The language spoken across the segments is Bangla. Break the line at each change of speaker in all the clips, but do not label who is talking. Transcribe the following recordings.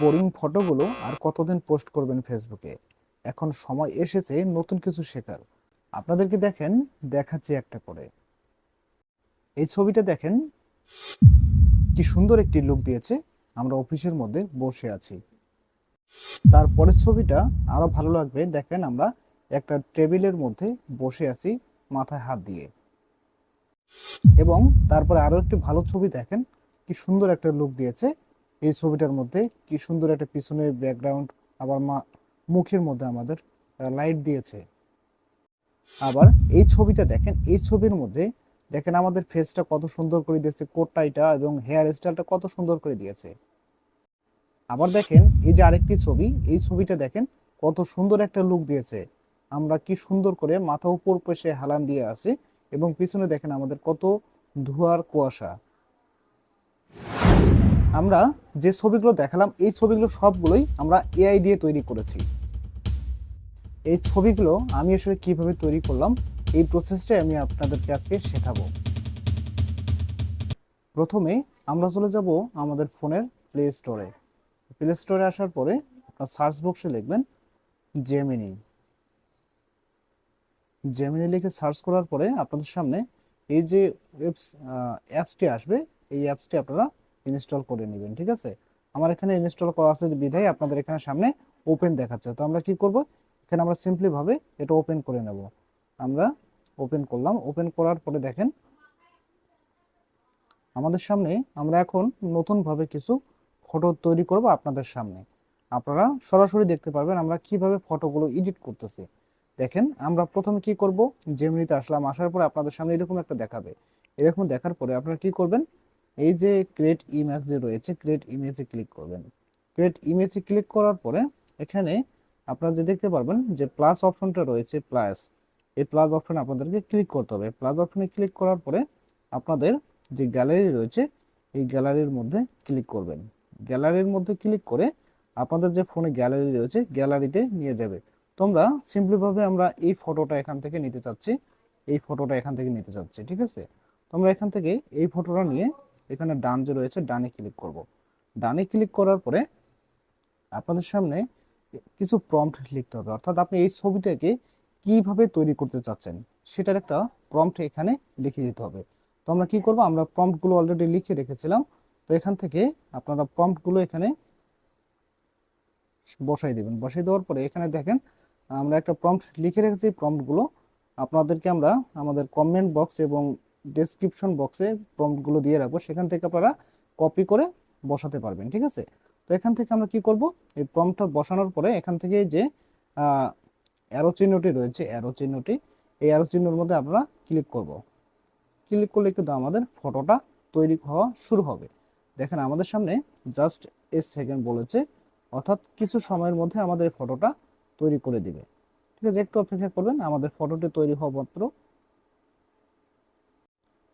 বোরিং ফটোগুলো আর কতদিন পোস্ট করবেন ফেসবুকে? এখন সময় এসেছে নতুন কিছু শেখার। আপনাদেরকে দেখাচ্ছি একটা করে। এই ছবিটা দেখেন, কি সুন্দর একটি লুক দিয়েছে। আমরা অফিসের মধ্যে বসে আছি। তারপরের ছবিটা আরো ভালো লাগবে, দেখেন আমরা একটা টেবিলের মধ্যে বসে আছি মাথায় হাত দিয়ে। এবং তারপরে আরো একটি ভালো ছবি দেখেন, কি সুন্দর একটা লুক দিয়েছে। এই ছবিটার মধ্যে কি সুন্দর একটা পিছনে ব্যাকগ্রাউন্ড, আবার মুখের মধ্যে আমাদের লাইট দিয়েছে। আবার এই ছবিটা দেখেন, এই ছবির মধ্যে দেখেন আমাদের ফেসটা কত সুন্দর করে দিয়েছে, কোট টাইটা এবং হেয়ার স্টাইলটা কত সুন্দর করে দিয়েছে। আবার দেখেন এই যে আরেকটি ছবি, এই ছবিটা দেখেন কত সুন্দর একটা লুক দিয়েছে। আমরা কি সুন্দর করে মাথা উপর পেশে হেলান দিয়ে আছি এবং পিছনে দেখেন আমাদের কত ধোঁয়ার কুয়াশা। আমরা যে ছবিগুলো দেখালাম, এই ছবিগুলো সবগুলোই আমরা এআই দিয়ে তৈরি করেছি। এই ছবিগুলো আমি আসলে কিভাবে তৈরি করলাম, এই প্রসেসটাই আমি আপনাদেরকে আজকে শেখাবো। প্রথমে আমরা চলে যাব আমাদের ফোনের প্লে স্টোরে। প্লে স্টোরে আসার পরে আপনার সার্চ বক্সে লিখবেন জেমিনি। জেমিনি লিখে সার্চ করার পরে আপনাদের সামনে এই যে অ্যাপসটি আসবে, এই অ্যাপসটি আপনারা ইনস্টল করে নেবেন। ঠিক আছে, আমার এখানে ইনস্টল করা আছে বিধায় আপনাদের এখানে সামনে ওপেন দেখাচ্ছে। তো আমরা কি করব, এখানে আমরা সিম্পলি ভাবে এটা ওপেন করে নেব। আমরা ওপেন করলাম। ওপেন করার পরে দেখেন আমাদের সামনে আমরা এখন নতুন ভাবে কিছু ফটো তৈরি করব আপনাদের সামনে। আপনারা সরাসরি দেখতে পারবেন আমরা কিভাবে ফটোগুলো এডিট করতেছি। দেখেন আমরা প্রথমে কি করব, জেমিনিতে আসলাম। আসার পরে আপনাদের সামনে এরকম একটা দেখাবে। এরকম দেখার পরে আপনারা কি করবেন, এই যে ক্রিয়েট ইমেজ যে রয়েছে, ক্রিয়েট ইমেজে ক্লিক করবেন। ক্রিয়েট ইমেজে ক্লিক করার পরে এখানে আপনারা যে দেখতে পারবেন যে প্লাস অপশনটা রয়েছে, প্লাস, এই প্লাস অপশনে আপনাদেরকে ক্লিক করতে হবে। প্লাস অপশনে ক্লিক করার পরে আপনাদের যে গ্যালারি রয়েছে, এই গ্যালারির মধ্যে ক্লিক করবেন। গ্যালারির মধ্যে ক্লিক করে আপনাদের যে ফোনে গ্যালারি রয়েছে, গ্যালারিতে নিয়ে যাবে। তোমরা সিম্পলি ভাবে আমরা এই ফটোটা এখান থেকে নিতে চাচ্ছি, এই ফটোটা এখান থেকে নিতে চাচ্ছি। ঠিক আছে, তোমরা এখান থেকে এই ফটোটা নিয়ে এখানে ডান যে রয়েছে, ডানে ক্লিক করব। ডানে ক্লিক করার পরে আপনাদের সামনে কিছু প্রম্পট লিখতে হবে, অর্থাৎ আপনি এই ছবিটাকে কিভাবে তৈরি করতে চাচ্ছেন সেটার একটা প্রম্পট এখানে লিখে দিতে হবে। তো আমরা কি করব, আমরা প্রম্পটগুলো অলরেডি লিখে রেখেছিলাম। তো এখান থেকে আপনারা প্রম্পটগুলো এখানে বসাই দেবেন। বসাই দেওয়ার পরে এখানে দেখেন আমরা একটা প্রম্পট লিখে রেখেছি। প্রম্পটগুলো আপনাদেরকে আমরা আমাদের কমেন্ট বক্স এবং ডেসক্রিপশন বক্সে প্রম্পটগুলো দিয়ে রাখবো, সেখান থেকে আপনারা কপি করে বসাতে পারবেন। ঠিক আছে, তো এখান থেকে আমরা কি করব, এই প্রম্পটটা বসানোর পরে এখান থেকে যে অ্যারো চিহ্নটি রয়েছে, অ্যারো চিহ্নটি, এই অ্যারো চিহ্নের মধ্যে আমরা ক্লিক করব। ক্লিক করলে কিন্তু আমাদের ফটোটা তৈরি হওয়া শুরু হবে। দেখেন আমাদের সামনে জাস্ট এ সেকেন্ড বলেছে, অর্থাৎ কিছু সময়ের মধ্যে আমাদের ফটোটা তৈরি করে দিবে। ঠিক আছে, একটু অপেক্ষা করবেন, আমাদের ফটোটি তৈরি হওয়া মাত্র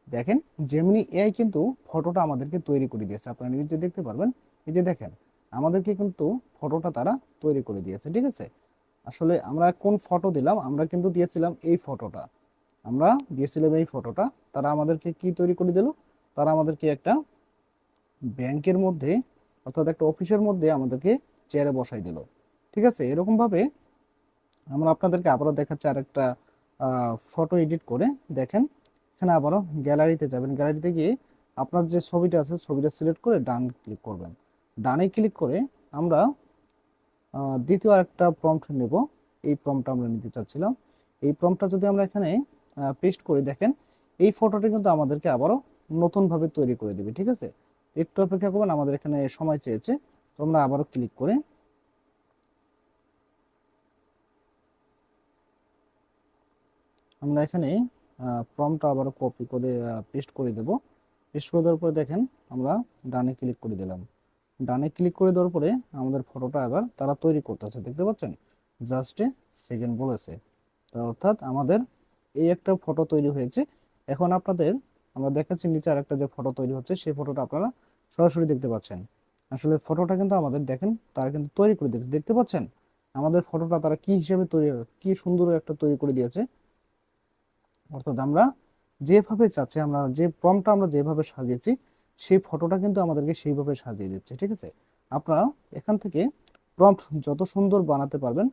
দেখেন জেমিনি এআই কিন্তু ফটোটা আমাদেরকে তৈরি করে দিয়েছে। আপনারা নিজে দেখতে পারবেন, এই যে দেখেন আমাদেরকে কিন্তু ফটোটা তারা তৈরি করে দিয়েছে। ঠিক আছে, আসলে আমরা কোন ফটো দিলাম, আমরা কিন্তু দিয়েছিলাম এই ফটোটা, আমরা দিয়েছিলাম এই ফটোটা। তারা আমাদেরকে কি তৈরি করে দিল, তারা আমাদেরকে একটা ব্যাংকের মধ্যে, অর্থাৎ একটা অফিসের মধ্যে আমাদেরকে চেয়ারে বসাই দিল। ঠিক আছে, এরকম ভাবে আমরা আপনাদেরকে আবারও দেখাচ্ছি আরেকটা ফটো এডিট করে। দেখেন এখানে আবারও গ্যালারিতে যাবেন। গ্যালারিতে গিয়ে আপনার যে ছবিটা আছে, ছবিটা সিলেক্ট করে ডান ক্লিক করবেন। ডানে ক্লিক করে আমরা দ্বিতীয় আরেকটা প্রম্পট নেব। এই প্রম্পটটা আমরা নিতে চাচ্ছিলাম। এই প্রম্পটটা যদি আমরা এখানে পেস্ট করি, দেখেন এই ফটোটা কিন্তু আমাদেরকে আবারও নতুনভাবে তৈরি করে দিবে। ঠিক আছে, একটু অপেক্ষা করবেন, আমাদের এখানে সময় চেয়েছে। তো আমরা আবারও ক্লিক করে আমরা এখানে প্রম্পটটা আবারও কপি করে পেস্ট করে দেব। পেস্ট করে দেওয়ার পরে দেখেন আমরা ডানে ক্লিক করে দিলাম। ডানে ক্লিক করে দেওয়ার পরে আমাদের ফটোটা এবার তারা তৈরি করতেছে, দেখতে পাচ্ছেন জাস্ট এ সেকেন্ড বলেছে। অর্থাৎ আমাদের এই একটা ফটো তৈরি হয়েছে। এখন আপনাদের আমরা দেখাচ্ছি নিচে আরেকটা যে ফটো তৈরি হচ্ছে, সেই ফটোটা আপনারা সরাসরি দেখতে পাচ্ছেন। আসলে ফটোটা কিন্তু আমাদের দেখেন তারা কিন্তু তৈরি করে দিয়েছে, দেখতে পাচ্ছেন আমাদের ফটোটা তারা কি হিসেবে তৈরি, কি সুন্দর একটা তৈরি করে দিয়েছে। অর্থাৎ আমরা যেভাবে চাচ্ছি, আমরা যে প্রম্পটটা আমরা যেভাবে সাজিয়েছি, সেই ফটোটা কিন্তু আমাদেরকে সেইভাবে সাজিয়ে দিচ্ছে। ঠিক আছে, আপনারা এখান থেকে প্রম্পট যত সুন্দর বানাতে পারবেন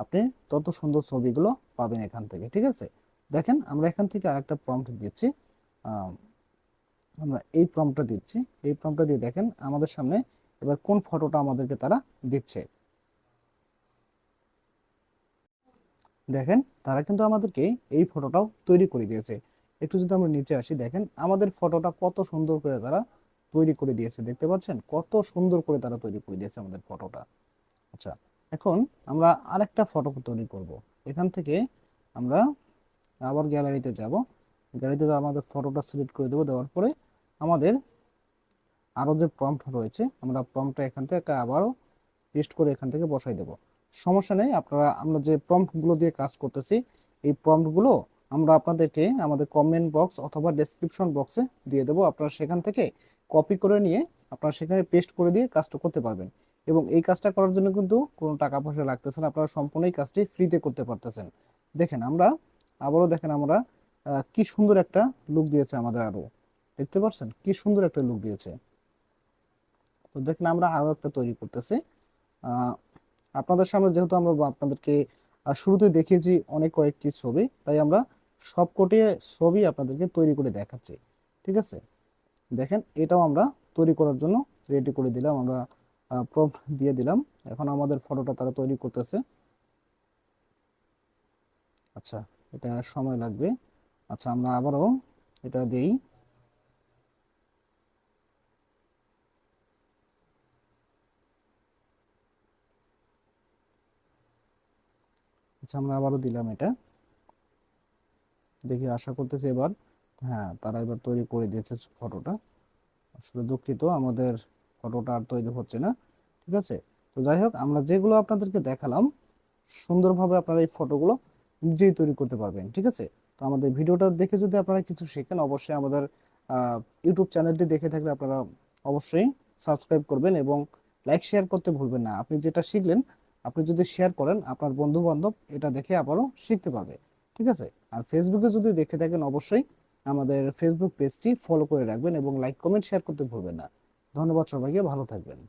আপনি তত সুন্দর ছবিগুলো পাবেন এখান থেকে। ঠিক আছে, দেখেন আমরা এখান থেকে আরেকটা প্রম্পট দিচ্ছি। আমরা এই প্রম্পটটা দিচ্ছি, এই প্রম্পটটা দিয়ে দেখেন আমাদের সামনে এবার কোন ফটোটা আমাদেরকে তারা দিচ্ছে। দেখেন তারা কিন্তু আমাদেরকে এই ফটোটাও তৈরি করে দিয়েছে। একটু যদি আমরা নিচে আসি, দেখেন আমাদের ফটোটা কত সুন্দর করে তারা তৈরি করে দিয়েছে। দেখতে পাচ্ছেন কত সুন্দর করে তারা তৈরি করে দিয়েছে আমাদের ফটোটা। আচ্ছা, এখন আমরা আরেকটা ফটো তৈরি করব। এখান থেকে আমরা আবার গ্যালারিতে যাব। গ্যালারিতে আমাদের ফটোটা সিলেক্ট করে দেবো। দেওয়ার পরে আমাদের আরও যে প্রম্পট রয়েছে আমরা প্রম্পটটা এখান থেকে আবারও পেস্ট করে এখান থেকে বসাই দেব। সমস্যা নেই, আপনারা আমরা যে প্রম্পটগুলো দিয়ে কাজ করতেছি এই প্রম্পটগুলো আমরা আপনাদেরকে আমাদের কমেন্ট বক্স অথবা ডেসক্রিপশন বক্সে দিয়ে দেবো। আপনারা সেখান থেকে কপি করে নিয়ে আপনারা সেখানে পেস্ট করে দিয়ে কাজটা করতে পারবেন। এবং এই কাজটা করার জন্য কিন্তু কোনো টাকা পয়সা লাগতেছে না, আপনারা সম্পূর্ণ এই কাজটি ফ্রিতে করতে পারতেছেন। দেখেন আমরা আবারও দেখেন আমরা কি সুন্দর একটা লুক দিয়েছে আমাদের, আরো দেখতে পাচ্ছেন কি সুন্দর একটা লুক দিয়েছে। তো দেখেন আমরা আরো একটা তৈরি করতেছি। আপনাদের সামনে যেহেতু আমরা আপনাদেরকে শুরুতে দেখিয়েছি অনেক কয়েকটি ছবি, তাই আমরা সবকটি ছবি আপনাদেরকে তৈরি করে দেখাচ্ছি। ঠিক আছে, দেখেন এটাও আমরা তৈরি করার জন্য রেডি করে দিলাম, আমরা প্রম্পট দিয়ে দিলাম। এখন আমাদের ফটোটা তারা তৈরি করতেছে। আচ্ছা, এটা সময় লাগবে। আচ্ছা, আমরা আবারও এটা দেই। আচ্ছা, আমরা আবারও দিলাম এটা। দেখি, আশা করতেছি এবার, হ্যাঁ তারা এবার তৈরি করে দিয়েছে ফটোটা। আসলে দুঃখিত, আমাদের ফটোটা আর তৈরি হচ্ছে না। ঠিক আছে, তো যাই হোক আমরা যেগুলো আপনাদেরকে দেখালাম সুন্দরভাবে আপনারা এই ফটোগুলো নিজেই তৈরি করতে পারবেন। ঠিক আছে, তো আমাদের ভিডিওটা দেখে যদি আপনারা কিছু শেখেন অবশ্যই আমাদের ইউটিউব চ্যানেলটি দেখে থাকলে আপনারা অবশ্যই সাবস্ক্রাইব করবেন এবং লাইক শেয়ার করতে ভুলবেন না। আপনি যেটা শিখলেন আপনি যদি শেয়ার করেন আপনার বন্ধু বান্ধব এটা দেখে আবারও শিখতে পারবে। ঠিক আছে, আর ফেসবুকে যদি দেখে থাকেন অবশ্যই আমাদের ফেসবুক পেজটি ফলো করে রাখবেন এবং লাইক কমেন্ট শেয়ার করতে ভুলবেন না। ধন্যবাদ সবাইকে, ভালো থাকবেন।